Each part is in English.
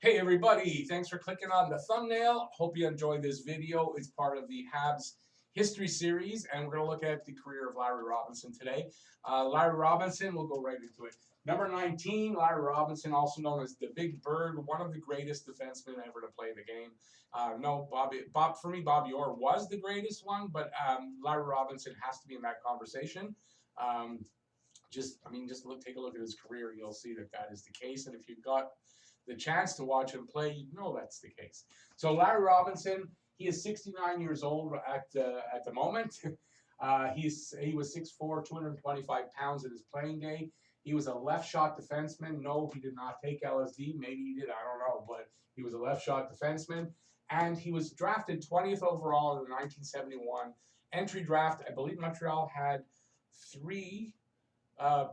Hey everybody, thanks for clicking on the thumbnail. Hope you enjoyed this video. It's part of the Habs history series, and we're going to look at the career of Larry Robinson today. Larry Robinson, we'll go right into it. Number 19, Larry Robinson, also known as the Big Bird, one of the greatest defensemen ever to play the game. No, for me, Bobby Orr was the greatest one, but Larry Robinson has to be in that conversation. Just take a look at his career, and you'll see that that is the case. And if you've got the chance to watch him play, you know that's the case. So Larry Robinson, he is 69 years old at the moment. He was 6'4", 225 pounds in his playing day. He was a left shot defenseman. No, he did not take LSD. Maybe he did. I don't know. But he was a left shot defenseman. And he was drafted 20th overall in the 1971 entry draft. I believe Montreal had 3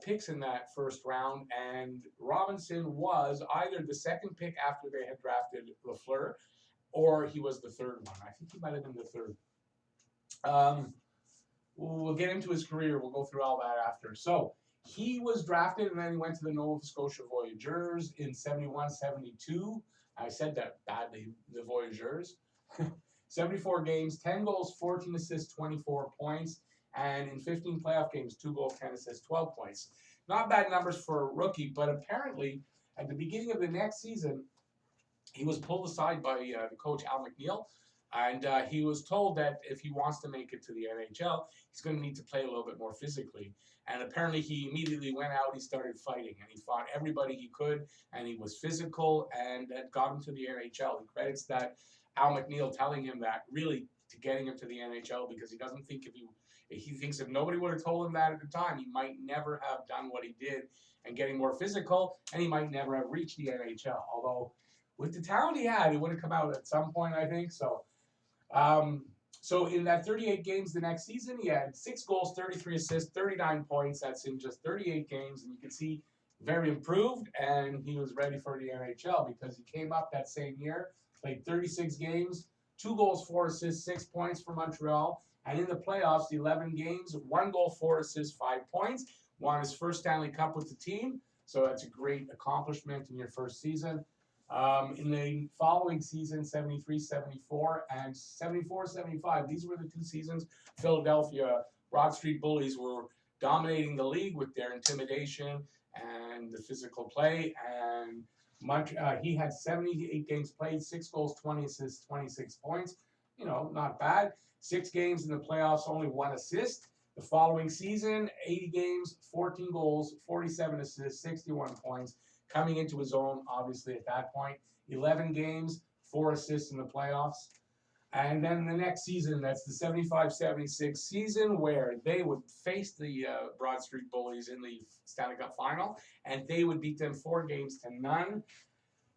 picks in that first round, and Robinson was either the second pick after they had drafted Lafleur, or he was the third one. I think he might have been the third. We'll get into his career. We'll go through all that after. So he was drafted, and then he went to the Nova Scotia Voyageurs in 71-72. I said that badly, the Voyageurs. 74 games, 10 goals, 14 assists, 24 points. And in 15 playoff games, 2 goals, 10 assists, 12 points. Not bad numbers for a rookie, but apparently at the beginning of the next season, he was pulled aside by the coach Al McNeil, and he was told that if he wants to make it to the NHL, he's going to need to play a little bit more physically. And apparently he immediately went out, he started fighting, and he fought everybody he could, and he was physical, and that got him to the NHL. He credits that Al McNeil telling him that really to getting him to the NHL, because he doesn't think he thinks if nobody would have told him that at the time, he might never have done what he did and getting more physical, and he might never have reached the NHL. Although, with the talent he had, it would have come out at some point, I think. So, so in that 38 games the next season, he had 6 goals, 33 assists, 39 points. That's in just 38 games, and you can see very improved, and he was ready for the NHL because he came up that same year, played 36 games, 2 goals, 4 assists, 6 points for Montreal. And in the playoffs, 11 games, 1 goal, 4 assists, 5 points. Won his first Stanley Cup with the team. So that's a great accomplishment in your first season. In the following season, 73-74 and 74-75, these were the 2 seasons Philadelphia Broad Street Bullies were dominating the league with their intimidation and the physical play. And he had 78 games played, 6 goals, 20 assists, 26 points. You know, not bad. 6 games in the playoffs, only 1 assist. The following season, 80 games, 14 goals, 47 assists, 61 points. Coming into his own, obviously, at that point. 11 games, 4 assists in the playoffs. And then the next season, that's the 75-76 season, where they would face the Broad Street Bullies in the Stanley Cup Final, and they would beat them 4-0.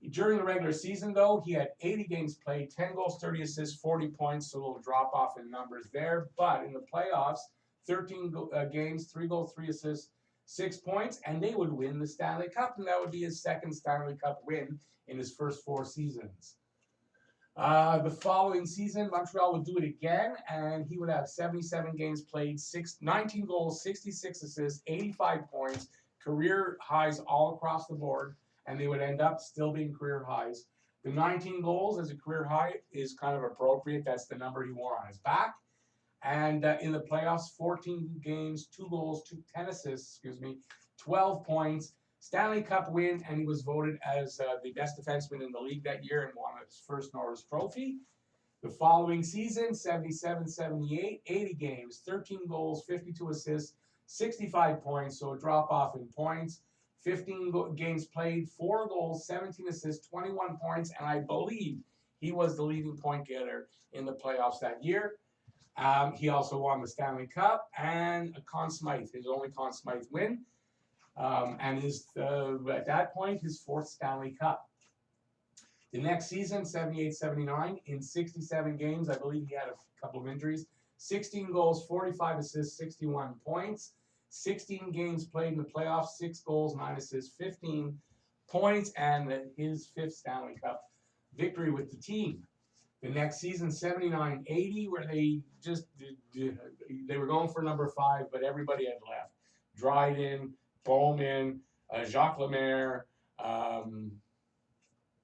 During the regular season, though, he had 80 games played, 10 goals, 30 assists, 40 points, so a little drop-off in numbers there. But in the playoffs, 13 games, 3 goals, 3 assists, 6 points, and they would win the Stanley Cup, and that would be his second Stanley Cup win in his first 4 seasons. The following season, Montreal would do it again, and he would have 77 games played, 19 goals, 66 assists, 85 points, career highs all across the board. And they would end up still being career highs. The 19 goals as a career high is kind of appropriate. That's the number he wore on his back. And in the playoffs, 14 games, 2 goals, 10 assists, 12 points, Stanley Cup win, and he was voted as the best defenseman in the league that year and won his first Norris Trophy. The following season, 77-78, 80 games, 13 goals, 52 assists, 65 points, so a drop-off in points. 15 games played, 4 goals, 17 assists, 21 points, and I believe he was the leading point getter in the playoffs that year. He also won the Stanley Cup and a Conn Smythe, his only Conn Smythe win, and at that point, his 4th Stanley Cup. The next season, 78-79, in 67 games, I believe he had a couple of injuries, 16 goals, 45 assists, 61 points. 16 games played in the playoffs, 6 goals, 9 assists, 15 points, and his 5th Stanley Cup victory with the team. The next season, 79-80, where they were going for number 5, but everybody had left. Dryden, Bowman, Jacques Lemaire,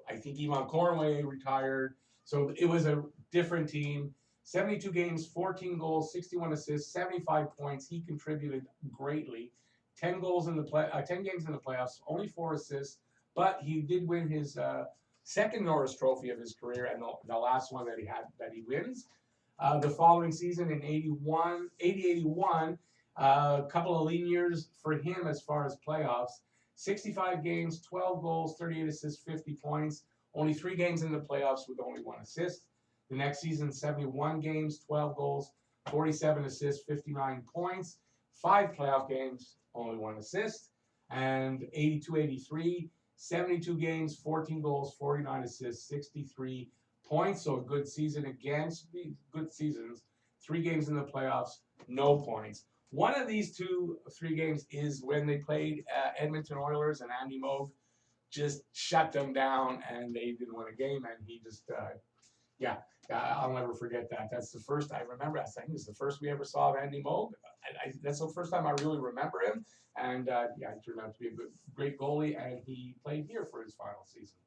I think Yvonne Cornway retired. So it was a different team. 72 games, 14 goals, 61 assists, 75 points. He contributed greatly. 10 goals in the 10 games in the playoffs, only 4 assists, but he did win his second Norris Trophy of his career, and the last one that he wins. The following season in 80-81, a couple of lean years for him as far as playoffs. 65 games, 12 goals, 38 assists, 50 points. Only 3 games in the playoffs with only 1 assist. The next season, 71 games, 12 goals, 47 assists, 59 points. 5 playoff games, only 1 assist. And 82-83, 72 games, 14 goals, 49 assists, 63 points. So a good season again. Good seasons. 3 games in the playoffs, no points. One of these 3 games is when they played Edmonton Oilers, and Andy Moog just shut them down, and they didn't win a game, and he just, I'll never forget that. That's the first I remember. I think it's the first we ever saw of Andy Moog. That's the first time I really remember him, and he turned out to be a great goalie, and he played here for his final season.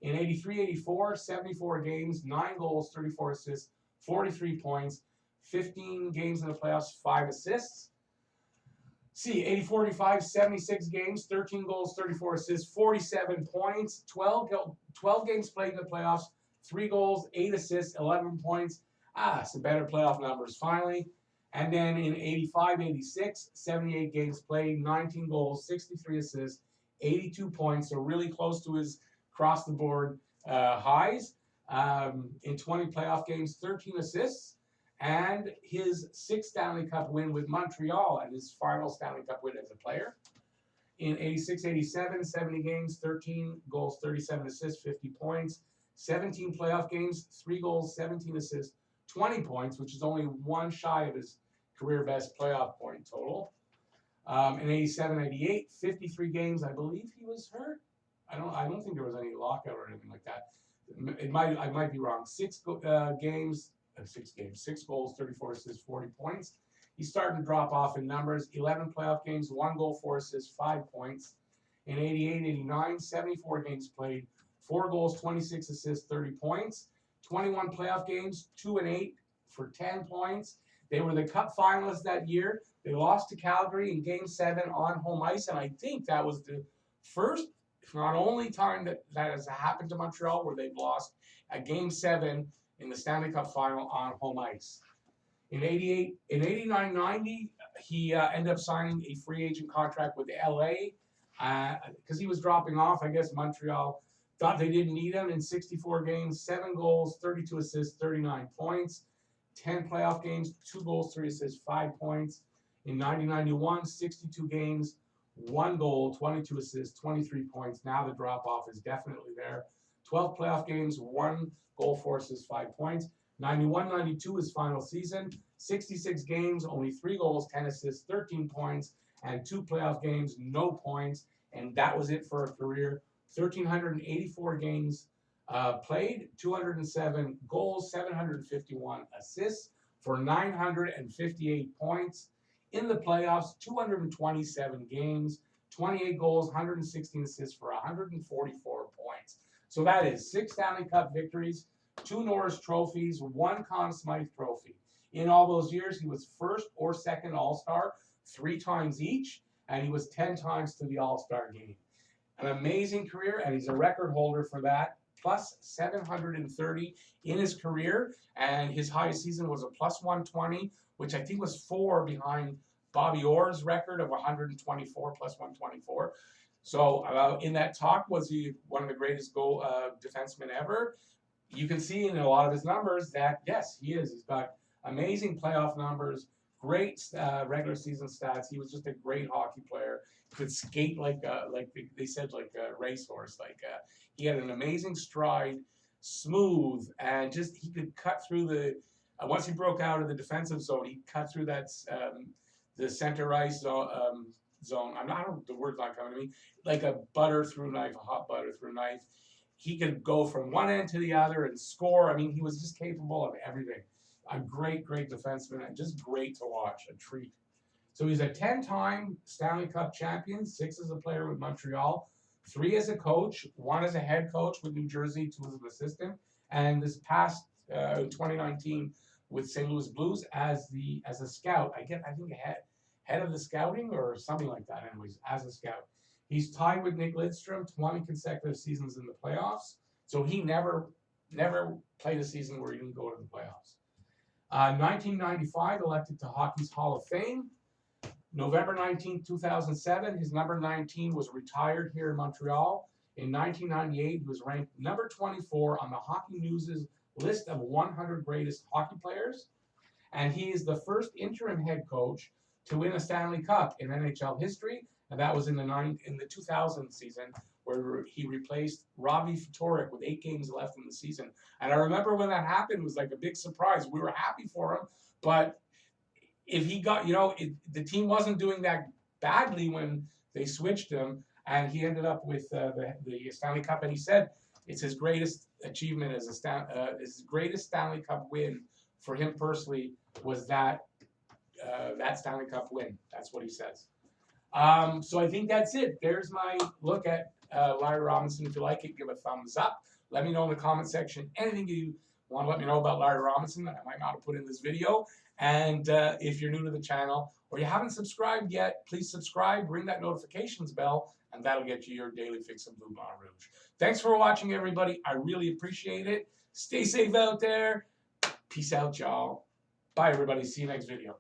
In 83-84, 74 games, 9 goals, 34 assists, 43 points, 15 games in the playoffs, 5 assists. 84-85, 76 games, 13 goals, 34 assists, 47 points, 12 games played in the playoffs, 3 goals, 8 assists, 11 points. Some better playoff numbers finally. And then in 85-86, 78 games played, 19 goals, 63 assists, 82 points. So really close to his across-the-board highs. In 20 playoff games, 13 assists. And his 6th Stanley Cup win with Montreal, and his final Stanley Cup win as a player. In 86-87, 70 games, 13 goals, 37 assists, 50 points. 17 playoff games, 3 goals, 17 assists, 20 points, which is only 1 shy of his career best playoff point total. In 87-88, 53 games, I believe he was hurt. I don't think there was any lockout or anything like that. I might be wrong. 6 goals, 34 assists, 40 points. He's starting to drop off in numbers. 11 playoff games, 1 goal, 4 assists, 5 points. In 88-89, 74 games played, 4 goals, 26 assists, 30 points. 21 playoff games, 2-8 for 10 points. They were the Cup finalists that year. They lost to Calgary in Game 7 on home ice, and I think that was the first, if not only time that has happened to Montreal where they've lost a Game 7 in the Stanley Cup final on home ice. In 89-90, he ended up signing a free agent contract with LA because he was dropping off. I guess Montreal thought they didn't need him. In 64 games, 7 goals, 32 assists, 39 points. 10 playoff games, 2 goals, 3 assists, 5 points. In 90-91, 62 games, 1 goal, 22 assists, 23 points. Now the drop-off is definitely there. 12 playoff games, 1 goal, 4 assists, 5 points. 91-92 his final season. 66 games, only 3 goals, 10 assists, 13 points, and 2 playoff games, no points. And that was it for a career. 1,384 games played, 207 goals, 751 assists for 958 points. In the playoffs, 227 games, 28 goals, 116 assists for 144 points. So that is 6 Stanley Cup victories, 2 Norris trophies, 1 Conn Smythe trophy. In all those years, he was first or second All-Star 3 times each, and he was 10 times to the All-Star game. An amazing career, and he's a record holder for that. Plus 730 in his career, and his highest season was a plus 120, which I think was 4 behind Bobby Orr's record of 124 plus 124. So in that talk, was he one of the greatest goal defensemen ever? You can see in a lot of his numbers that yes, he is. He's got amazing playoff numbers, great regular season stats. He was just a great hockey player. Could skate like they said, like a racehorse. He had an amazing stride, smooth, and just he could cut through the. Once he broke out of the defensive zone, he cut through that the center ice zone. The word's not coming to me. Like a butter through knife, a hot butter through knife. He could go from one end to the other and score. I mean, he was just capable of everything. A great, great defenseman, and just great to watch. A treat. So he's a 10-time Stanley Cup champion, 6 as a player with Montreal, 3 as a coach, 1 as a head coach with New Jersey, 2 as an assistant, and this past 2019 with St. Louis Blues as a scout. I think head of the scouting or something like that. Anyways, as a scout, he's tied with Nick Lidstrom 20 consecutive seasons in the playoffs. So he never played a season where he didn't go to the playoffs. 1995, elected to Hockey's Hall of Fame. November 19, 2007, his number 19 was retired here in Montreal. In 1998, he was ranked number 24 on the Hockey News' list of 100 greatest hockey players. And he is the first interim head coach to win a Stanley Cup in NHL history. And that was in the 2000 season, where he replaced Robbie Ftorek with 8 games left in the season. And I remember when that happened, it was like a big surprise. We were happy for him, but if he got, the team wasn't doing that badly when they switched him, and he ended up with the Stanley Cup. And he said it's his greatest achievement as his greatest Stanley Cup win for him personally was that Stanley Cup win. That's what he says. So I think that's it. There's my look at Larry Robinson. If you like it, give a thumbs up. Let me know in the comment section anything you want to let me know about Larry Robinson that I might not have put in this video. And if you're new to the channel or you haven't subscribed yet, please subscribe, ring that notifications bell, and that'll get you your daily fix of Blue Blanc Rouge. Thanks for watching, everybody. I really appreciate it. Stay safe out there. Peace out, y'all. Bye, everybody. See you next video.